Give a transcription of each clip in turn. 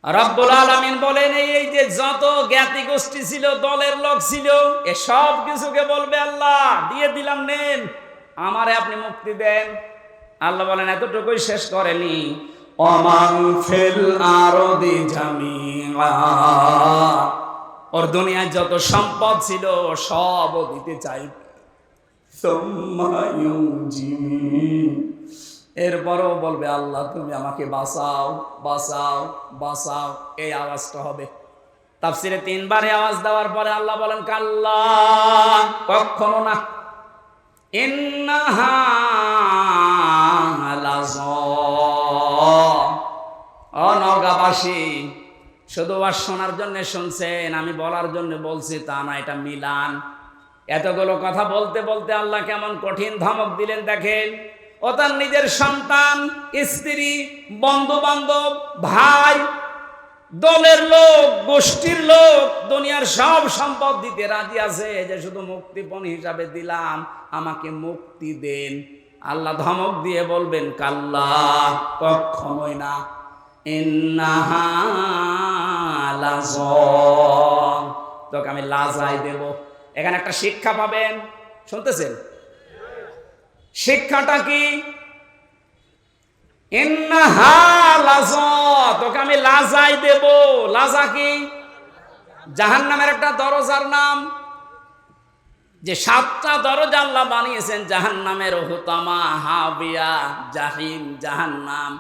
রব্বুল আলামিন বলেন, এই যে যত জ্ঞাতি গোষ্ঠী ছিল, দলের লোক ছিল, এ সব কিছুকে বলবে আল্লাহ দিয়ে দিলাম, নেন, আমারে আপনি মুক্তি দেন। আল্লাহ বলেন এতটুকুই শেষ করেনি, ওমান ফিল আরদি জামিআ, ওর দুনিয়ায় যত সম্পদ ছিল সব ও দিতে চাই। সুম্মা ইউনজি, এরপরও বলবে আল্লাহ তুমি আমাকে বাঁচাও বাঁচাও বাঁচাও, এই আওয়াজটা হবে। তাফসিরে 3 বার আওয়াজ দেওয়ার পরে আল্লাহ বলেন কাল্লা, কখনো না, ইন্নাহা লাযা, ও নওগাঁবাসী, শুধু আর শোনার জন্য শুনছেন, আমি বলার জন্য বলছি তা না, এটা মিলান। এতগুলো কথা বলতে বলতে আল্লাহ কেমন কঠিন ধমক দিলেন দেখেন। ও তার নিজের সন্তান, স্ত্রী, বন্ধু বান্ধব, ভাই, দলের লোক, গোষ্ঠীর লোক, দুনিয়ার সব সম্পদ দিতে রাজি আছে, যে শুধু মুক্তিপণ হিসাবে দিলাম, আমাকে মুক্তি দেন। আল্লাহ ধমক দিয়ে বলবেন কাল্লা, কখনোই না, ইন্নাহা লাযা, তোকে আমি লাজাই দেব। এখানে একটা শিক্ষা পাবেন, শুনতেছেন? শিক্ষাটা কি? ইন্নাহা লাযা, তোকে আমি লাজাই দেব। লাজা কি? জাহান্নামের একটা দরজার নাম। যে 7টা দরজা আল্লাহ বানিয়েছেন জাহান্নামের, হুতামা, হাবিয়া, জাহিম, জাহান্নাম,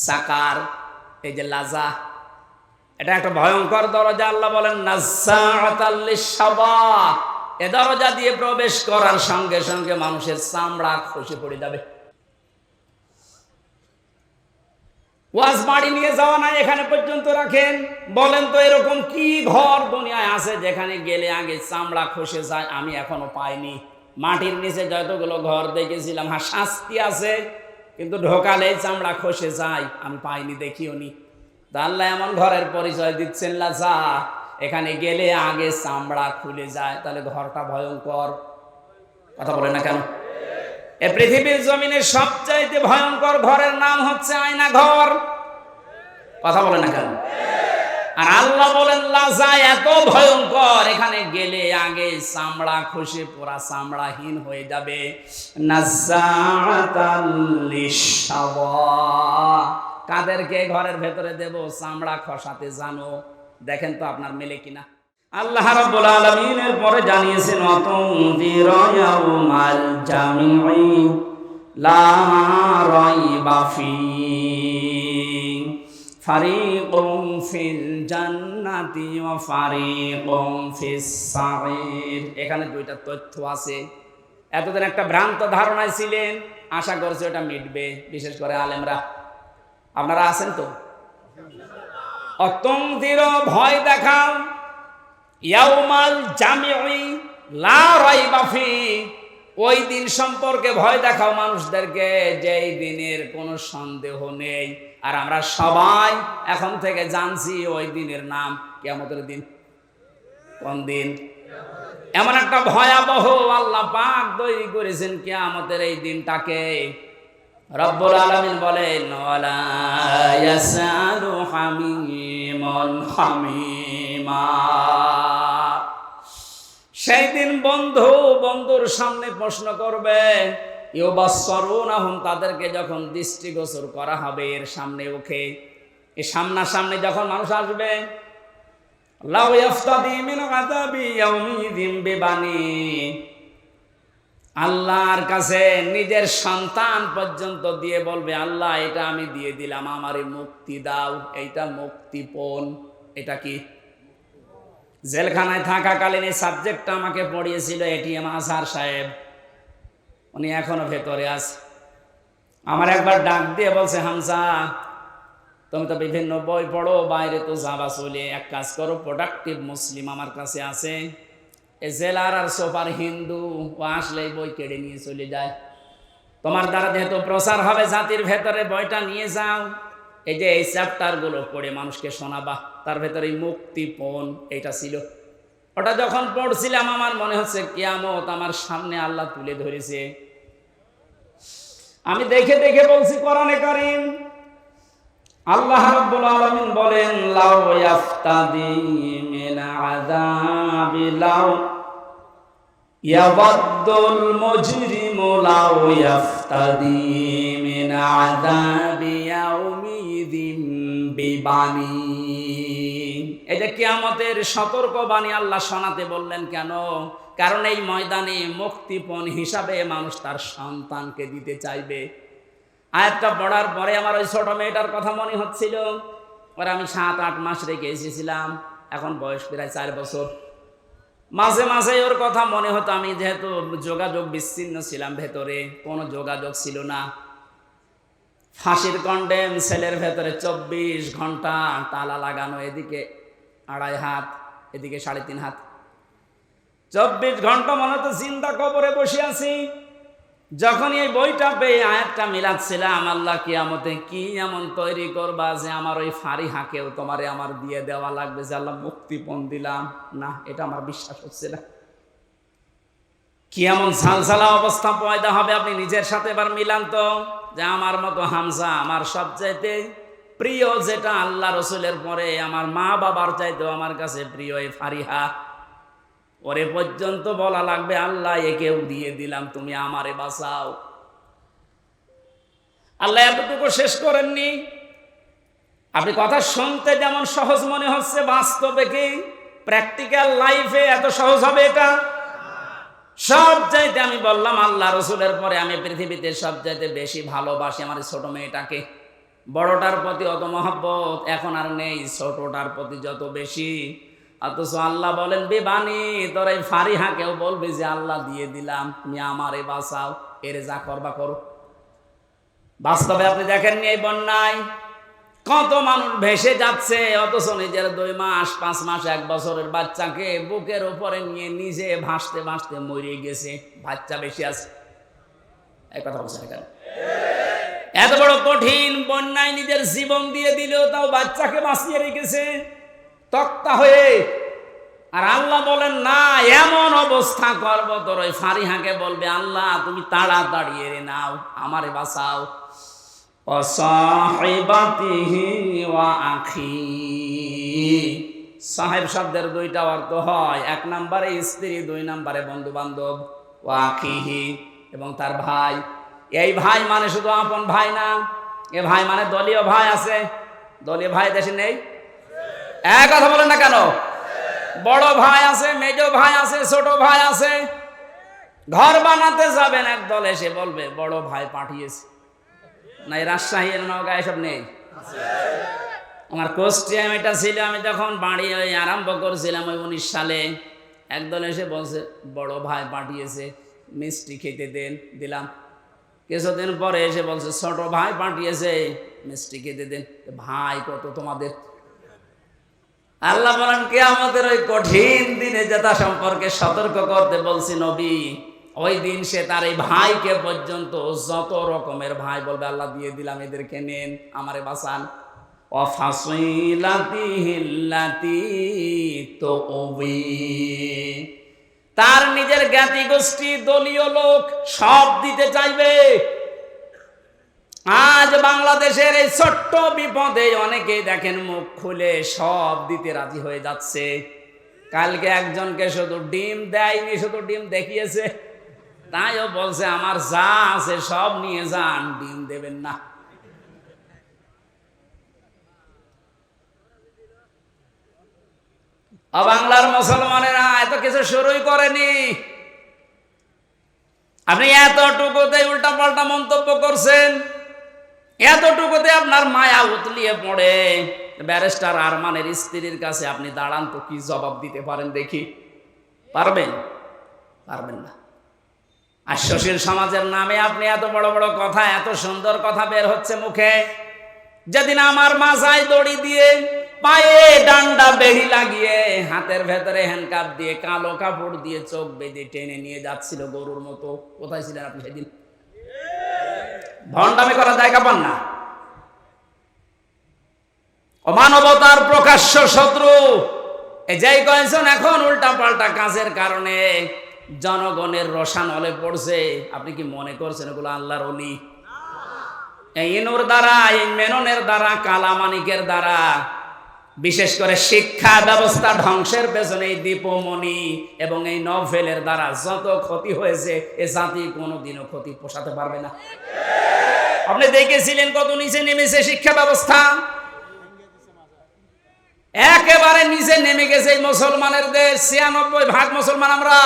সাকার, এই যে লাজা, এটা একটা ভয়ঙ্কর দরজা। আল্লাহ বলেন নাজ্জাআতাল লিশ-শাবা, এ দরজা দিয়ে প্রবেশ করার সঙ্গে সঙ্গে মানুষের চামড়া খসে পড়ে যাবে। ওয়াজ বাড়ি নিয়ে যাওয়া নাই, এখানে পর্যন্ত রাখেন। বলেন তো এরকম কি ঘর দুনিয়ায় আছে যেখানে গেলে আগে চামড়া খসে যায়? আমি এখনো পাইনি। মাটির নিচে যতগুলো ঘর দেখেছিলাম, হ্যাঁ শাস্তি আছে, কিন্তু ঢোকালেই চামড়া খসে যায়, আমি পাইনি, দেখিও নি। আল্লাহ এমন ঘরের পরিচয় দিচ্ছেন লাজা, এখানে গেলে আগে চামড়া খুলে যায়। তাহলে ঘরটা ভয়ঙ্কর। কথা বলে না কেন? এ পৃথিবীর জমিনের সবচাইতে ভয়ঙ্কর ঘরের নাম হচ্ছে আয়না ঘর। কথা বলে না কেন? আর আল্লাহ বলেন লাজা এত ভয়ঙ্কর, এখানে গেলে আগে চামড়া খসে পুরা চামড়াহীন হয়ে যাবে। নাজ্জাআতাল লিশ-শাবা, কাদেরকে ঘরের ভেতরে দেব? চামড়া খসাতে জানো। দেখেন তো আপনার মেলে কিনা। আল্লাহ রাব্বুল আলামিন এর পরে জানিয়েছেন ওয়াতুনযিরা ইয়াউমাল জামিঈ লা রাইবা ফীহি ফারিকুম ফিল জান্নাতি ওয়া ফারিকুম ফিস সাঈর। এখানে 2টা তথ্য আছে। এতদিন একটা ভ্রান্ত ধারণায় ছিলেন, আশা করছি ওটা মিটবে, বিশেষ করে আলেমরা। আপনারা আছেন তো? অতুনযিরা, ভয় দেখাও, ইয়াউমাল জামিঈ লা রাইবা ফীহি, ওই দিন সম্পর্কে ভয় দেখাও মানুষদেরকে, যেই দিনের কোনো সন্দেহ নেই। আর আমরা সবাই এখন থেকে জানছি ওই দিনের নাম কিয়ামতের দিন। কোন দিন? এমন একটা ভয়াবহ আল্লাহ পাক তৈরি করেছেন কিয়ামতের এই দিনটাকে। রব্বুল আলামিন বলেন ওয়ালা ইয়াসালু হামিমুন হামিমা, সেই দিন বন্ধু বন্ধুর সামনে প্রশ্ন করবে। ইউবাসসারুনাহুম, তাদেরকে যখন দৃষ্টিগোচর করা হবে এর সামনে ওকে, এই সামনাসামনি যখন মানুষ আসবে, লাউ ইফতাদি মিন আযাবি ইয়াউমিযিন বিবানি, আল্লাহর কাছে নিজের সন্তান পর্যন্ত দিয়ে বলবে আল্লাহ এটা আমি দিয়ে দিলাম, আমারে মুক্তি দাও। এইটা মুক্তিপণ। এটা কি? জেলখানায় থাকাকালীন এই সাবজেক্টটা আমাকে পড়িয়েছিল এটিএম আজহার সাহেব, উনি এখনো ভেতরে আছে। আমার একবার ডাক দিয়ে বলছে হামজা, তুমি তো বিভিন্ন বই পড়ো, বাইরে তো যাবা চলে, এক কাজ করো, প্রোডাক্টিভ মুসলিম আমার কাছে আছে, এই জেলার আর সোপার হিন্দু, ও আসলে বই কেড়ে নিয়ে চলে যায়। তোমার দ্বারা যেহেতু প্রচার হবে জাতির ভেতরে, বইটা নিয়ে যাও, এই যে এই চ্যাপ্টারগুলো পড়ে মানুষকে শোনাবা। তার ভেতরে মুক্তিপণ এইটা ছিল। ওটা যখন পড়ছিলাম আমার মনে হচ্ছে কিয়ামত আমার সামনে আল্লাহ তুলে ধরেছে। আমি দেখে দেখে বলছি কোরআনে কারীম আল্লাহ রাব্বুল আলামিন বলেন, লাউ ইয়াফতাদি মিন আযাবি লাউ ইয়াবাদুল মুজরিমু লাউ ইয়াফতাদি মিন আযাবি ইয়াউমিযিন বিবানি। এটা কিয়ামতের সতর্কবাণী আল্লাহ শোনাতে বললেন কেন? কারণ এই ময়দানে মুক্তিপণ হিসাবে মানুষ তার সন্তানকে দিতে চাইবে। আয়াতটা পড়ার পরে আমার ওই ছোট মেয়েটার কথা মনে হচ্ছিল। ওরা আমি 7-8 মাস রেখে এসেছিলাম, এখন বয়স প্রায় 4 বছর। মাঝে মাঝে ওর কথা মনে হতো। আমি যেহেতু যোগাযোগ বিচ্ছিন্ন ছিলাম, ভেতরে কোনো যোগাযোগ ছিল না। ফাঁসির কন্ডেম সেলের ভেতরে 24 ঘন্টা তালা লাগানো, এদিকে 2.5 হাত, এদিকে 3.5 হাত, 24 ঘন্টা মনে হতো জিন্দা কবরে বসে আছি। যখন এই বইটা পেয়ে আয়াতটা মিলাচ্ছিলাম, আল্লাহ কিয়ামতে কি এমন তৈরি করবা যে আমার ওই ফারিহাকেও তোমারে আমার দিয়ে দেওয়া লাগবে, যে আল্লাহ মুক্তিপণ দিলাম। না, এটা আমার বিশ্বাস হচ্ছে না। কি এমন ঝালঝালা অবস্থা পয়দা হবে, আপনি নিজের সাথে এবার মিলান তো। যে আমার মতো হামজা, আমার সবচাইতে প্রিয়, যেটা আল্লাহ রসুলের পরে আমার মা বাবার চাইতেও আমার কাছে প্রিয় এই ফারিহা, ওরে পর্যন্ত বলা লাগবে আল্লাহ একেও দিয়ে দিলাম, তুমি আমারে বাঁচাও। আল্লাহ এতটুকু শেষ করেননি। আপনি কথা শুনতে যেমন সহজ মনে হচ্ছে, বাস্তবে কি প্র্যাকটিক্যাল লাইফে এত সহজ হবে এটা? সব চাইতে আমি বললাম আল্লাহ রসুলের পরে আমি পৃথিবীতে সব চাইতে বেশি ভালোবাসি আমার ছোট মেয়েটাকে। বড়টার প্রতি অত মহব্বত এখন আর নেই, ছোটটার প্রতি যত বেশি। অথচ আল্লাহ বলেন, বেবানি তোর এই ফারিহাকেও বলবি যে আল্লাহ দিয়ে দিলাম, তুমি আমারে বাঁচাও, এর যা করবা করো। বাস্তবে আপনি দেখেননি এই বন্যায় কত মানুষ ভেসে যাচ্ছে, অথচ নিজের 2 মাস 5 মাস 1 বছরের বাচ্চাকে বুকের উপরে নিয়ে নিজে ভাসতে ভাসতে মরে গেছে। বাচ্চা বেশি আছে, এই কথা বলছেন কেন? এত বড় কঠিন বন্যায় নিজের জীবন দিয়ে দিলেও তাও বাচ্চাকে বাঁচিয়ে রেখেছে তক্তা হয়ে। আর আল্লাহ বলেন, না এমন অবস্থা করবো তোর ওই ফারিহাকে বলবে আল্লাহ তুমি তাড়াতাড়ি এরে নাও, আমারে বাঁচাও। অসাহিবাতিহি ওয়া আখি, সাহেব শব্দের 2টা অর্থ হয়, 1 নম্বরে স্ত্রী, 2 নম্বরে বন্ধু বান্ধব। ওয়া আখিহি, এবং তার ভাই। এই ভাই মানে শুধু আপন ভাই না, এ ভাই মানে দলীয় ভাই আছে। দলীয় ভাই দেশে নেই? এক কথা বলেন না কেন? বড় ভাই আছে, মেজ ভাই আছে, ছোট ভাই আছে। ঘর বানাতে যাবেন, একদল এসে বলবে বড় ভাই পাঠিয়েছে। না, এই রাজশাহী এর নওগাঁ এসব নেই? আমার কোস্টিয়াম এটা ছিল, আমি যখন বাড়ি আরম্ভ করছিলাম ওই 19 সালে, একদল এসে বলছে বড় ভাই পাঠিয়েছে, মিষ্টি খেতে দেন, দিলাম। কিছুদিন পরে এসে বলছে ছোট ভাই পাঠিয়েছে, মিষ্টি খেতে দেন। ভাই কত তোমাদের? আল্লাহ বলেন, কিয়ামতের ওই কঠিন দিনে যেটা সম্পর্কে সতর্ক করতে বলছি নবী, ওই দিন সে তার এই ভাইকে পর্যন্ত যত রকমের ভাই বলবে আল্লাহ দিয়ে দিলাম, এদেরকে নেন, আমারে বাঁচান। ওয়াফাসিলাতিহিল্লাতি তুবি, তার নিজের জ্ঞাতি গোষ্ঠী, দলীয় লোক সব দিতে চাইবে। আজ বাংলাদেশের এই ছোট্ট বিপদে অনেকেই দেখেন মুখ খুলে সব দিতে রাজি হয়ে যাচ্ছে। কালকে একজনকে শুধু ডিম দেয়নি, শুধু ডিম দেখিয়েছে, তাইও বলছে আমার যা আছে সব নিয়ে যান, ডিম দেবেন না। বাংলার মুসলমানেরা এত কিছু শুরুই করেনি, আপনি এতটুকুতে উল্টা পাল্টা মন্তব্য করছেন, এতটুকুতে আপনার মায়া উতলিয়ে পড়ে। ব্যারিস্টার আরমানের স্ত্রীর কাছে আপনি দাঁড়ান তো, কি জবাব দিতে পারেন দেখি? পারবেন? পারবেন না। আর সুশীল সমাজের নামে আপনি এত বড় বড় কথা, এত সুন্দর কথা বের হচ্ছে মুখে। যেদিন আমার মাথায় দড়ি দিয়ে, পায়ে ডান্ডা বেড়ি লাগিয়ে, হাতের ভেতরে হ্যান্ডকাপ দিয়ে, কালো কাপড় দিয়ে চোখ বেঁধে টেনে নিয়ে যাচ্ছিল গরুর মতো, কোথায় ছিলেন আপনি সেদিন? ভণ্ডামি করার জায়গা পান না। অমানবতার প্রকাশ্য শত্রু এই যেই কয়েকজন এখন উল্টা পাল্টা কাজের কারণে জনগণের রসানলে পড়ছে, আপনি কি মনে করছেন এগুলো আল্লাহর ওলি? এই ইনুর দ্বারা, এই মেননের দ্বারা, কালামানিকের দ্বারা, বিশেষ করে শিক্ষা ব্যবস্থা ধ্বংসের পেছনে এই দীপমণি এবং এই নভেলের দ্বারা যত ক্ষতি হয়েছে, এ জাতি কোনোদিনও ক্ষতি পোষাতে পারবে না। আপনি দেখেছিলেন কত নিচে নেমেছে শিক্ষা ব্যবস্থা, একেবারে নিচে নেমে গেছে এই মুসলমানের দেশ। ৯৬% মুসলমান আমরা,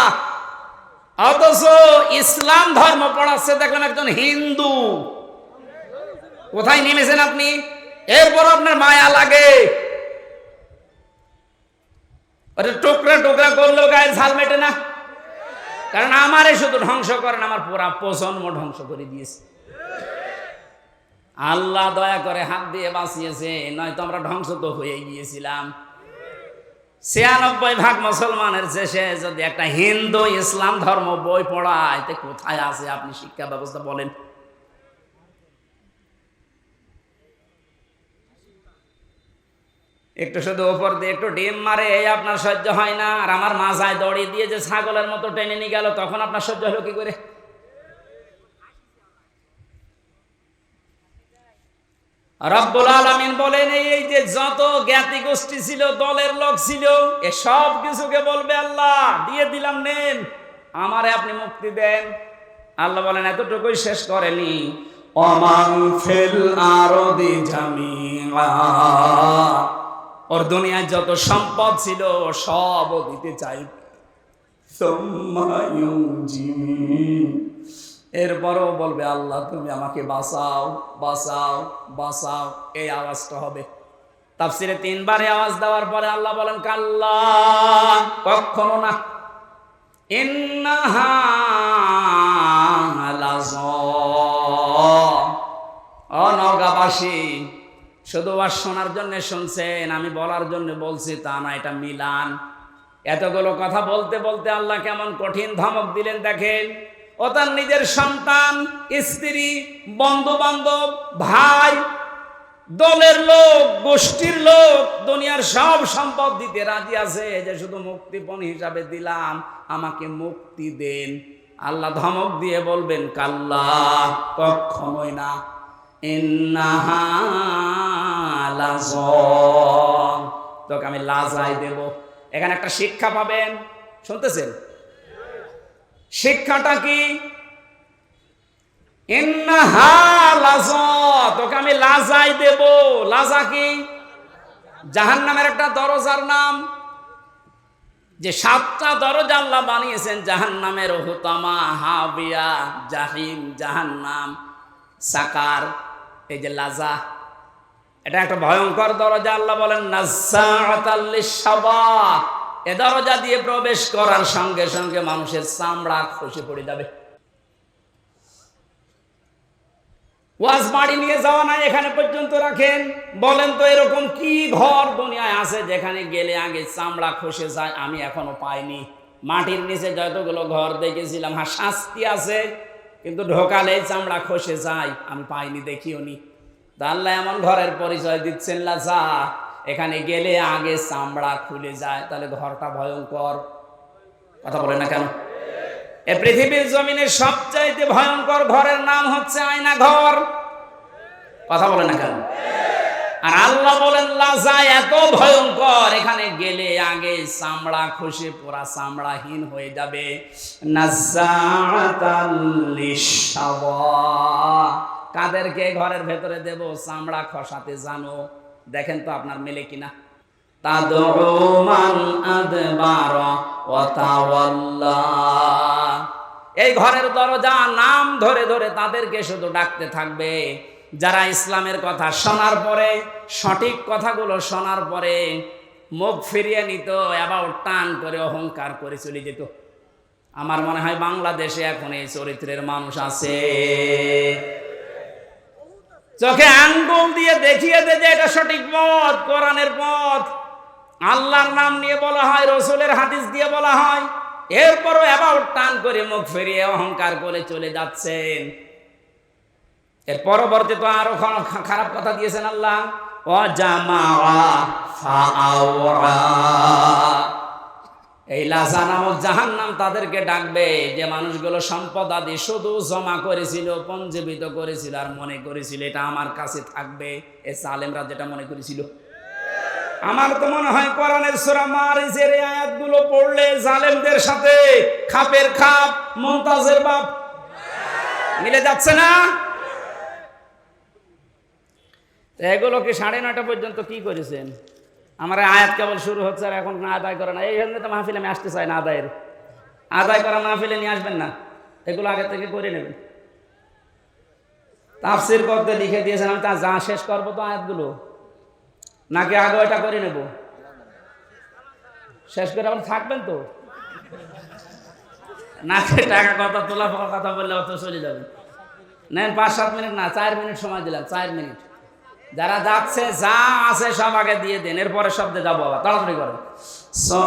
অথচ ইসলাম ধর্ম পড়াচ্ছে দেখলাম একজন হিন্দু। কোথায় নেমেছেন আপনি? এরপর আপনার মায়া লাগে, টুকরা টুকরা করলেও গায়ে ঝাল মেটে না। কারণ আমারে শুধু ধ্বংস করেন, আমার পুরা প্রজন্ম ধ্বংস করে দিয়েছে। আল্লাহ দয়া করে হাত দিয়ে বাঁচিয়েছে, নয়তো আমরা ধ্বংস তো হয়ে গিয়েছিলাম। ৯৬% মুসলমানের শেষে যদি একটা হিন্দু ইসলাম ধর্ম বই পড়ায়, তে কোথায় আছে আপনি শিক্ষা ব্যবস্থা বলেন? একটু শুধু ওপর দিয়ে একটু ডিম মারে, এই আপনার সহ্য হয় না। আর আমার মাথায় দড়ি দিয়ে যে ছাগলের মতো টেনে নিয়ে গেল, তখন আপনার সহ্য হলো কি করে? রব্বুল আলামিন বলেন, এই যে যত জ্ঞাতি গোষ্ঠী ছিল, দলের লোক ছিল, এ সব কিছুকে বলবে আল্লাহ দিয়ে দিলাম, নেন, আমারে আপনি মুক্তি দেন। আল্লাহ বলেন এতটুকুই শেষ করেনি, ওমান ফিল আরদি জামিআ, ওর দুনিয়ায় যত সম্পদ ছিল সব দিতে চাই। এরপরও বলবে আল্লাহ তুমি আমাকে বাঁচাও বাঁচাও বাঁচাও, এই আওয়াজটা হবে। তাফসিরে ৩ বারে আওয়াজ দেওয়ার পরে আল্লাহ বলেন কাল্লা, কখনো না, ইন্নাহা লাযা, অনগাবাসী শুধু আর শোনার জন্য শুনছেন, আমি বলার জন্য বলছি তা না, এটা মিলান। এতগুলো কথা বলতে বলতে আল্লাহ কেমন কঠিন ধমক দিলেন দেখেন। ও তার নিজের সন্তান, স্ত্রী, বন্ধু বান্ধব, ভাই, দলের লোক, গোষ্ঠীর লোক, দুনিয়ার সব সম্পদ দিতে রাজি আছে, যে শুধু মুক্তিপণ হিসাবে দিলাম, আমাকে মুক্তি দেন। আল্লাহ ধমক দিয়ে বলবেন কাল্লা, কখনোই না, ইন্নাহা লাযা, তোকে আমি লাজাই দেব। এখানে একটা শিক্ষা পাবেন, শুনতেছেন? শিক্ষাটা কি? ইন্নাহা লাযা, তোকে আমি লাজাই দেব। লাজা কি? জাহান্নামের একটা দরজার নাম। যে 7টা দরজা আল্লাহ বানিয়েছেন জাহান্নামের, হুতামা, হাবিয়া, জাহিম, জাহান্নাম, সাকার, এই যে লাজা, এটা একটা ভয়ঙ্কর দরজা। আল্লাহ বলেন নাজ্জাআতাল লিশ-শাবা, এ দরজা দিয়ে প্রবেশ করার সঙ্গে সঙ্গে মানুষের চামড়া খসে পড়ে যাবে। ওয়াজ বাড়ি নিয়ে যাওয়া নাই, এখানে পর্যন্ত রাখেন। বলেন তো এরকম কি ঘর দুনিয়ায় আছে যেখানে গেলে আগে চামড়া খসে যায়? আমি এখনো পাইনি। মাটির নিচে যতগুলো ঘর দেখেছিলাম, হ্যাঁ শাস্তি আছে, কিন্তু ঢোকালেই চামড়া খসে যায়, আমি পাইনি, দেখিও নি। আল্লাহ এমন ঘরের পরিচয় দিচ্ছেন লাজা, এখানে গেলে আগে চামড়া খুলে যায়। তাহলে ঘরটা ভয়ঙ্কর। কথা বলে না কেন? এ পৃথিবীর জমিনের সবচাইতে ভয়ঙ্কর ঘরের নাম হচ্ছে আয়না ঘর। কথা বলে না কেন? আর আল্লাহ বলেন লাজা এত ভয়ঙ্কর, এখানে গেলে আগে চামড়া খসে পুরা চামড়াহীন হয়ে যাবে। নাজ্জাআতাল লিশ-শাবা, কাদেরকে ঘরের ভেতরে দেব? চামড়া খসাতে জানো। দেখেন তো আপনার মেলে কিনা। তাদউ মান আদবারা ওয়া তাওয়াল্লা, এই ঘরের দরজা নাম ধরে ধরে তাদেরকে শুধু ডাকতে থাকবে যারা ইসলামের কথা শোনার পরে, সঠিক কথাগুলো শোনার পরে মুখ ফিরিয়ে নিত, অ্যাবাউট টান করে অহংকার করে চলে যেত। আমার মনে হয় বাংলাদেশে এখন এই চরিত্রের মানুষ আছে। চোখে আঙ্গুল দিয়ে দেখিয়ে দে যে এটা সঠিক পথ, কোরআনের পথ, আল্লাহর নাম নিয়ে বলা হয়, রসুলের হাদিস দিয়ে বলা হয়, এরপরও অ্যাবাউট টান করে মুখ ফিরিয়ে অহংকার করে চলে যাচ্ছেন। এর পরবর্তী তো আরো খারাপ কথা দিয়েছেন আল্লাহ, ওয়া জামাআ ফাআওয়া, এই লাজা নামক জাহান্নাম তাদেরকে ডাকবে যে মানুষগুলো সম্পদ আদি শুধু জমা করেছিল, পঞ্জীবিত করেছিল আর মনে করেছিল এটা আমার কাছে থাকবে। এ জালেমরা যেটা মনে করেছিল। আমার তো মনে হয় কোরআনের সূরা মারিজের এই আয়াতগুলো পড়লে জালেমদের সাথে খাপের খাপ, মুমতাজের বাপ মিলে যাচ্ছে না? এগুলোকে 9:30 পর্যন্ত কি করেছেন? আমার আয়াত কেবল শুরু হচ্ছে আর এখন না আদায় করে না। এই জন্য তো মাহফিলে আমি আসতে চাই না। আদায় করা মাহফিলে নিয়ে আসবেন না, এগুলো আগে থেকে করে নেবেন। তাফসীর করতে লিখে দিয়েছেন, আমি তা যা শেষ করবো তো আয়াতগুলো, নাকি আগে ওইটা করে নেব? শেষ করে আপনি থাকবেন তো নাকি টাকা কথা তোলা কথা বললে অত চলে যাবেন। নেন 5-7 মিনিট না, 4 মিনিট সময় দিলাম, 4 মিনিট। যারা যাচ্ছে যা আছে সব আগে দিয়ে দেন, এরপরে শব্দে যাবো আবার, তাড়াতাড়ি করেন।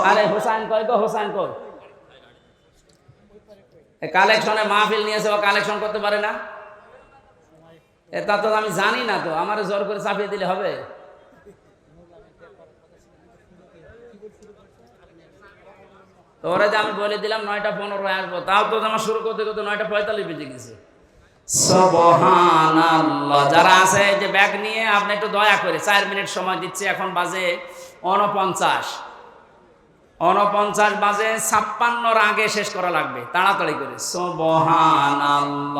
আরে হোসাইন কই গো, হোসাইন কই? কালেকশনে মাহফিল নিয়েছে, ও কালেকশন করতে পারে না? এটা তো আমি জানি না, তো আমার জোর করে চাপিয়ে দিলে হবে? তো ওরা যে আমি বলে দিলাম 9:15 আসবো, তাও তো আমার শুরু করতে করতে 9:45 বেজে গেছে। সুবহানাল্লাহ। যারা আছে যে ব্যাগ নিয়ে, আপনি একটু দয়া করে 4 মিনিট সময় দিচ্ছি, এখন বাজে 49 বাজে 56 আগে শেষ করা লাগবে, তাড়াতাড়ি করে। সুবহানাল্লাহ।